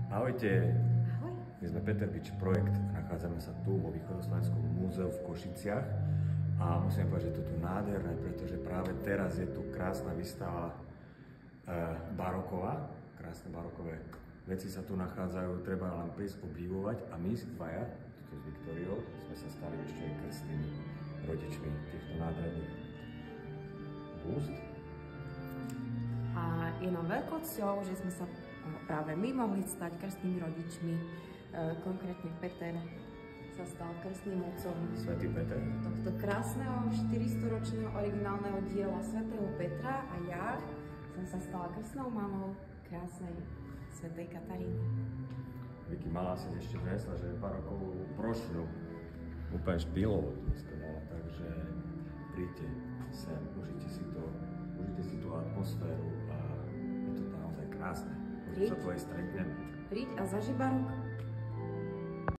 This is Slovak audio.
Ahojte. Ahoj. My sme Peter Bič projekt. Nachádzame sa tu vo Východoslovenskom múzeu v Košiciach. A musím povedať, že je to tu nádherné, pretože práve teraz je tu krásna výstava baroková. Krásne barokové veci sa tu nachádzajú, treba len prísť obdivovať. A my dvaja, tu s Viktóriou, sme sa stali ešte krstnými rodičmi týchto nádherných búst. A je nám veľkou cťou, že sme sa práve my mohli stať krstnými rodičmi. Konkrétne Peter sa stal krstným otcom Svätý Peter. tohto krásneho 400-ročného originálneho diela svätého Petra a ja som sa stala krstnou mamou krásnej svätej Kataríny. Vicky malá si ešte vnesla, že barokovú brošňu úplne špílovú dneska dala, takže príďte sem, užite si tú atmosféru a je to naozaj krásne. Možno sa tu aj stretneme. Príď a zaži barok.